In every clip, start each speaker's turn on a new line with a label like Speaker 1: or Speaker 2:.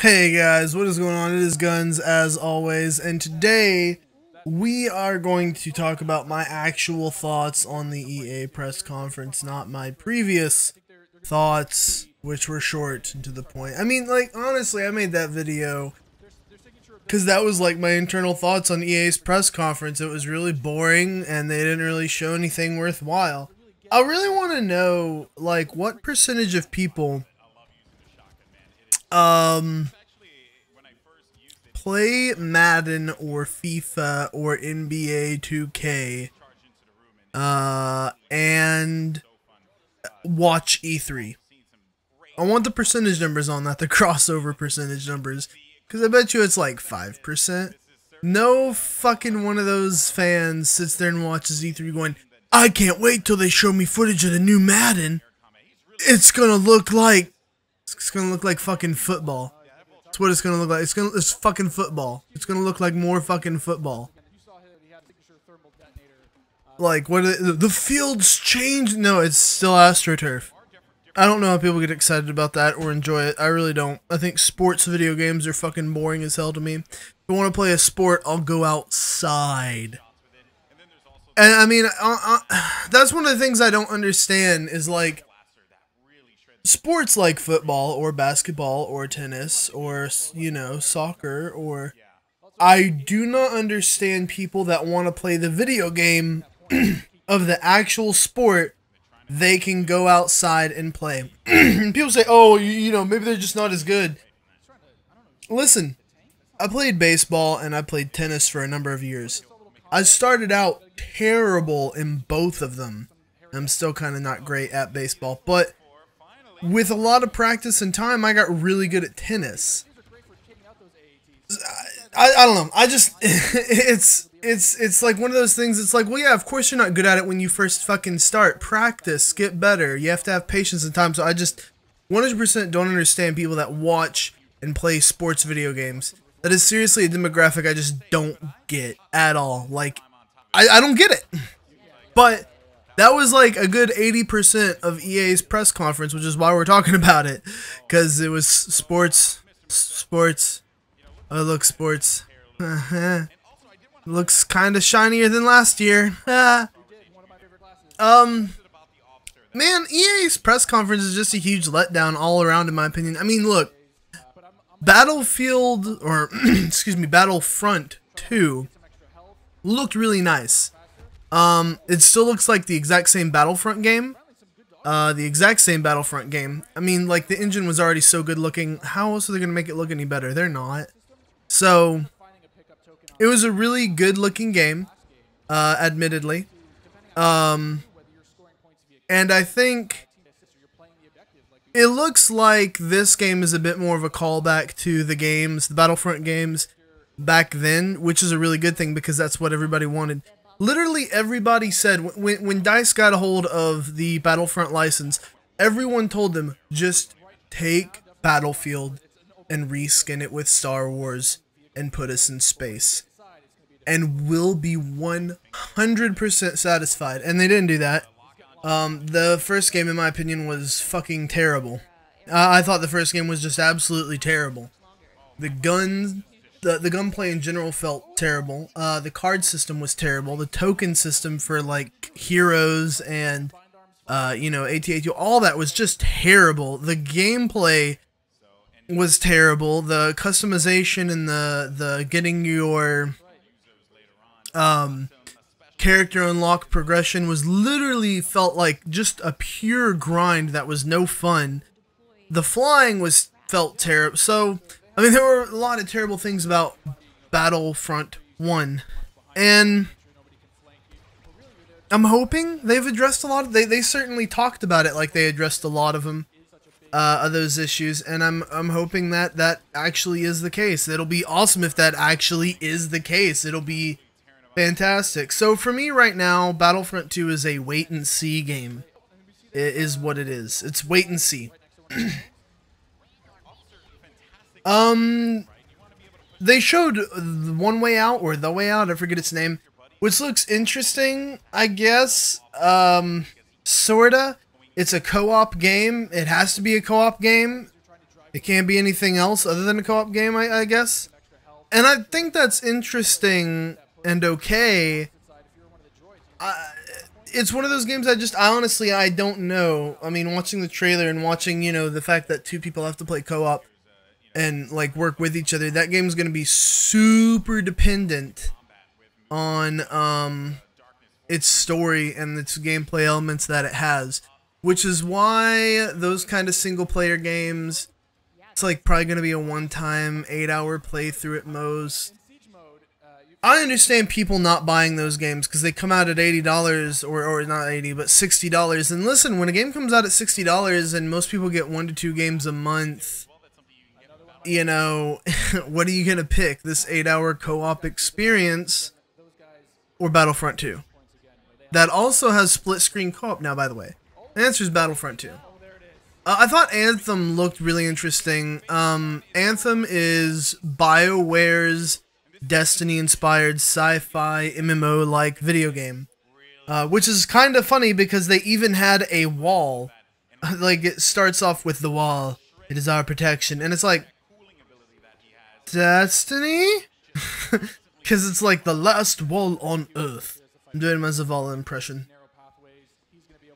Speaker 1: Hey guys, what is going on? It is Guns as always, and today we are going to talk about my actual thoughts on the EA press conference, not my previous thoughts, which were short and to the point. I mean, like, honestly, I made that video because that was like my internal thoughts on EA's press conference. It was really boring and they didn't really show anything worthwhile. I really want to know, like, what percentage of people, um, play Madden or FIFA or NBA 2K and watch E3. I want the percentage numbers on that, the crossover percentage numbers, because I bet you it's like 5%. No fucking one of those fans sits there and watches E3 going, I can't wait till they show me footage of the new Madden. It's gonna look like fucking football. That's what it's gonna look like. It's fucking football. It's gonna look like more fucking football. Like, what are the field's changed? No, it's still AstroTurf. I don't know how people get excited about that or enjoy it. I really don't. I think sports video games are fucking boring as hell to me. If I want to play a sport, I'll go outside. And I mean, that's one of the things I don't understand is, like, sports like football or basketball or tennis or, you know, soccer, or I do not understand people that want to play the video game of the actual sport they can go outside and play. People say, oh, you know, maybe they're just not as good. Listen, I played baseball and I played tennis for a number of years. I started out terrible in both of them. I'm still kind of not great at baseball, but with a lot of practice and time, I got really good at tennis. I don't know. I just it's like one of those things. It's like, well, yeah, of course you're not good at it when you first fucking start. Practice, get better. You have to have patience and time. So I just 100% don't understand people that watch and play sports video games. That is seriously a demographic I just don't get at all. Like, I don't get it. But that was like a good 80% of EA's press conference, which is why we're talking about it. Because it was sports. Oh, look, sports. Looks kind of shinier than last year. Man, EA's press conference is just a huge letdown all around, in my opinion. I mean, look, Battlefield, or excuse me, Battlefront 2 looked really nice. It still looks like the exact same Battlefront game. I mean, like, the engine was already so good looking. How else are they going to make it look any better? They're not. So, it was a really good looking game, admittedly. And I think it looks like this game is a bit more of a callback to the games, the Battlefront games back then, which is a really good thing because that's what everybody wanted. Literally everybody said, when DICE got a hold of the Battlefront license, everyone told them, just take Battlefield and reskin it with Star Wars and put us in space. And we'll be 100% satisfied. And they didn't do that. The first game, in my opinion, was fucking terrible. I thought the first game was just absolutely terrible. The gunplay in general felt terrible. The card system was terrible. The token system for, like, heroes and, you know, AT-AT, all that was just terrible. The gameplay was terrible. The customization and the getting your character unlock progression was literally felt like just a pure grind that was no fun. The flying felt terrible. So, I mean, there were a lot of terrible things about Battlefront 1. And I'm hoping they've addressed a lot of... They certainly talked about it like they addressed a lot of them, of those issues. And I'm hoping that that actually is the case. It'll be awesome if that actually is the case. It'll be fantastic. So for me right now, Battlefront 2 is a wait-and-see game. It is what it is. It's wait and see. They showed One Way Out, or The Way Out, I forget its name, which looks interesting, I guess. Sorta. It's a co-op game. It has to be a co-op game. It can't be anything else other than a co-op game, I guess. And I think that's interesting and okay. It's one of those games I honestly, I don't know. I mean, watching the trailer and watching, you know, the fact that two people have to play co-op and, like, work with each other, that game's going to be super dependent on, its story and its gameplay elements that it has. Which is why those kind of single-player games, it's, like, probably going to be a one-time, 8-hour playthrough at most. I understand people not buying those games because they come out at $80 or not 80 but $60. And listen, when a game comes out at $60 and most people get 1 to 2 games a month, you know, what are you going to pick? This 8-hour co-op experience or Battlefront 2? That also has split screen co-op now, by the way. The answer is Battlefront 2. I thought Anthem looked really interesting. Anthem is BioWare's Destiny-inspired sci-fi MMO-like video game, which is kind of funny because they even had a wall. Like, it starts off with the wall. It is our protection, and it's like, Destiny? Because it's like the last wall on Earth. I'm doing my Zavala impression.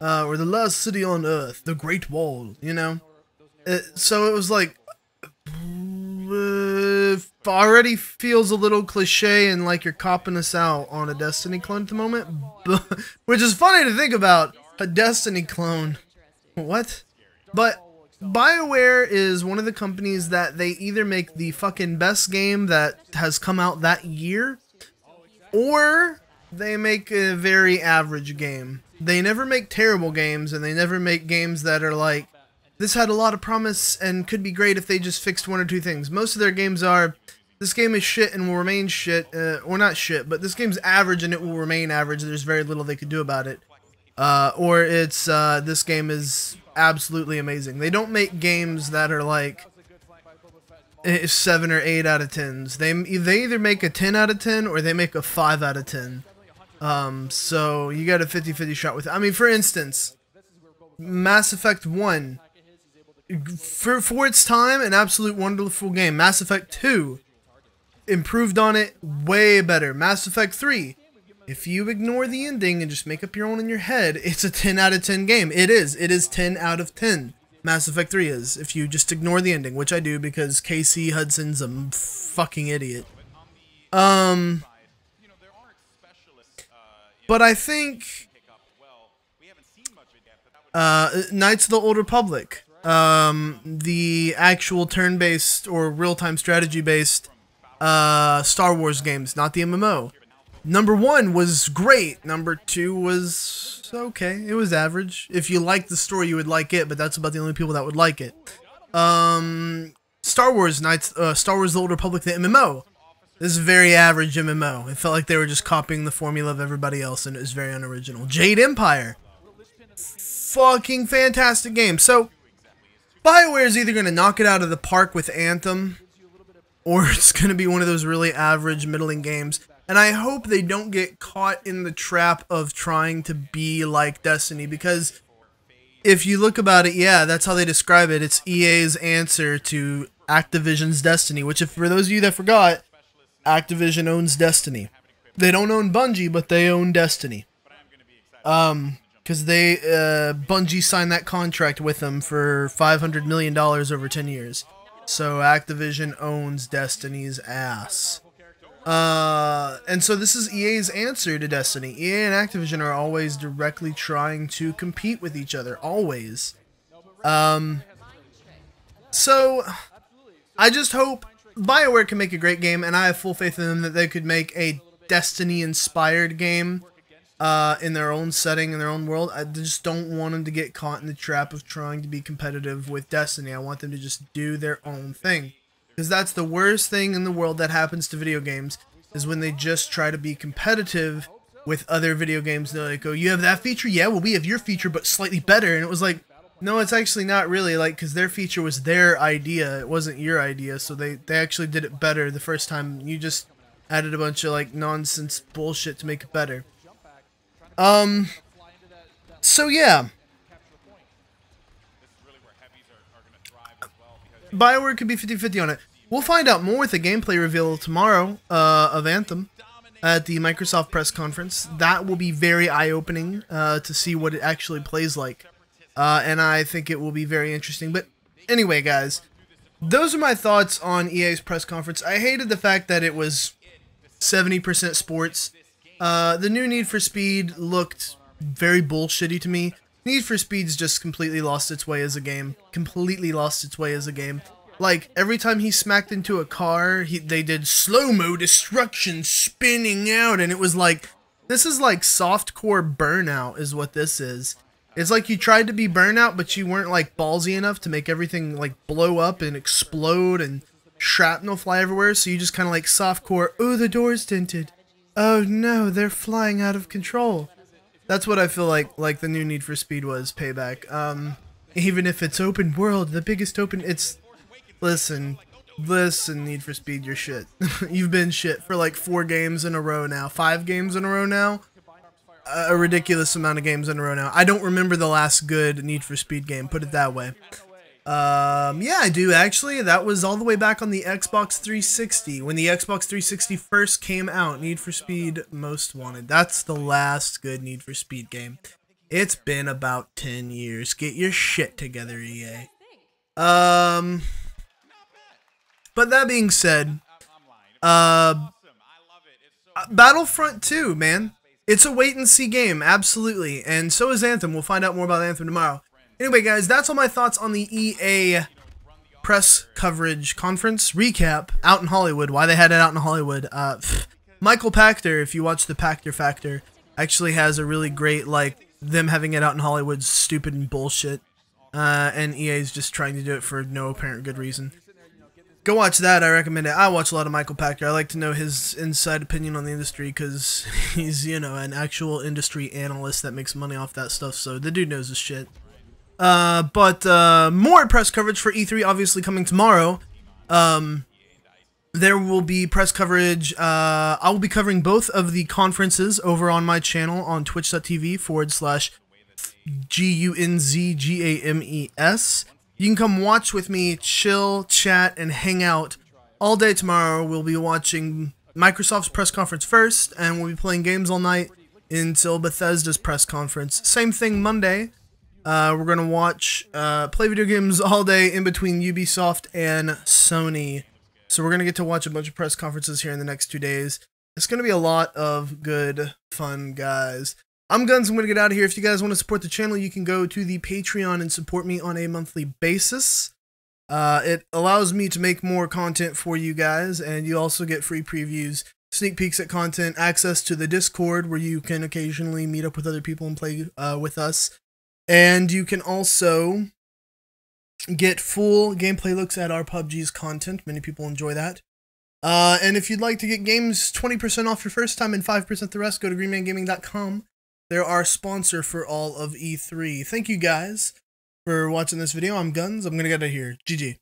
Speaker 1: Or the last city on Earth, the Great Wall, you know? So it was like, already feels a little cliche and like you're copping us out on a Destiny clone at the moment, which is funny to think about, a Destiny clone. What? But BioWare is one of the companies that they either make the fucking best game that has come out that year, or they make a very average game. They never make terrible games, and they never make games that are like, this had a lot of promise and could be great if they just fixed 1 or 2 things. Most of their games are, this game is shit and will remain shit, or not shit, but this game's average and it will remain average. There's very little they could do about it. Or it's, this game is absolutely amazing. They don't make games that are like 7 or 8 out of 10s. They either make a 10 out of 10 or they make a 5 out of 10. So you got a 50-50 shot with it. I mean, for instance, Mass Effect 1, for its time, an absolute wonderful game. Mass Effect 2, improved on it, way better. Mass Effect 3, if you ignore the ending and just make up your own in your head, it's a 10 out of 10 game. It is 10 out of 10. Mass Effect 3 is, if you just ignore the ending, which I do because Casey Hudson's a fucking idiot. But I think Knights of the Old Republic, the actual turn-based or real-time strategy-based Star Wars games, not the MMO. Number 1 was great. Number 2 was okay. It was average. If you liked the story, you would like it, but that's about the only people that would like it. Star Wars The Old Republic, the MMO. This is a very average MMO. It felt like they were just copying the formula of everybody else, and it was very unoriginal. Jade Empire. Fucking fantastic game. So, BioWare is either going to knock it out of the park with Anthem, or it's going to be one of those really average, middling games. And I hope they don't get caught in the trap of trying to be like Destiny, because if you look about it, yeah, that's how they describe it. It's EA's answer to Activision's Destiny, which, if for those of you that forgot, Activision owns Destiny. They don't own Bungie, but they own Destiny. Because Bungie signed that contract with them for $500 million over 10 years. So Activision owns Destiny's ass. And so this is EA's answer to Destiny. EA and Activision are always directly trying to compete with each other. Always. So I just hope BioWare can make a great game, and I have full faith in them that they could make a Destiny-inspired game in their own setting, in their own world. I just don't want them to get caught in the trap of trying to be competitive with Destiny. I want them to just do their own thing. Because that's the worst thing in the world that happens to video games, is when they just try to be competitive with other video games. They're like, oh, you have that feature? Yeah, well, we have your feature, but slightly better. And it was like, no, it's actually not really, like, because their feature was their idea. It wasn't your idea, so they actually did it better the first time. You just added a bunch of, like, nonsense bullshit to make it better. So, yeah. BioWare could be 50-50 on it. We'll find out more with the gameplay reveal tomorrow of Anthem at the Microsoft press conference. That will be very eye-opening to see what it actually plays like. And I think it will be very interesting. But anyway, guys, those are my thoughts on EA's press conference. I hated the fact that it was 70% sports. The new Need for Speed looked very bullshitty to me. Need for Speed's just completely lost its way as a game. Completely lost its way as a game. Like, every time he smacked into a car, they did slow-mo destruction spinning out, and it was like, this is like softcore Burnout is what this is. It's like you tried to be Burnout, but you weren't like ballsy enough to make everything like blow up and explode and shrapnel fly everywhere, so you just kind of like softcore, oh, the door's tinted. Oh no, they're flying out of control. That's what I feel like the new Need for Speed was, Payback. Even if it's open world, the biggest open, it's... Listen, Need for Speed, you're shit. You've been shit for like 4 games in a row now. 5 games in a row now? A ridiculous amount of games in a row now. I don't remember the last good Need for Speed game, put it that way. Yeah, I do actually. That was all the way back on the Xbox 360. When the Xbox 360 first came out, Need for Speed Most Wanted. That's the last good Need for Speed game. It's been about 10 years. Get your shit together, EA. But that being said, Battlefront 2, man. It's a wait-and-see game, absolutely. And so is Anthem. We'll find out more about Anthem tomorrow. Anyway, guys, that's all my thoughts on the EA press coverage conference recap out in Hollywood. Why they had it out in Hollywood. Michael Pachter, if you watch the Pachter Factor, actually has a really great, like, them having it out in Hollywood, stupid and bullshit. And EA's just trying to do it for no apparent good reason. Go watch that, I recommend it. I watch a lot of Michael Pachter. I like to know his inside opinion on the industry because he's, you know, an actual industry analyst that makes money off that stuff, so the dude knows his shit. But more press coverage for E3 obviously coming tomorrow. There will be press coverage. I will be covering both of the conferences over on my channel on twitch.tv/GUNZGAMES. You can come watch with me, chill, chat, and hang out all day tomorrow. We'll be watching Microsoft's press conference first, and we'll be playing games all night until Bethesda's press conference. Same thing Monday. We're going to watch, play video games all day in between Ubisoft and Sony. So we're going to get to watch a bunch of press conferences here in the next 2 days. It's going to be a lot of good fun, guys. I'm Guns. I'm going to get out of here. If you guys want to support the channel, you can go to the Patreon and support me on a monthly basis. It allows me to make more content for you guys, and you also get free previews, sneak peeks at content, access to the Discord where you can occasionally meet up with other people and play with us. And you can also get full gameplay looks at our PUBG's content. Many people enjoy that. And if you'd like to get games 20% off your first time and 5% the rest, go to greenmangaming.com. They're our sponsor for all of E3. Thank you guys for watching this video. I'm Guns. I'm going to get out of here. GG.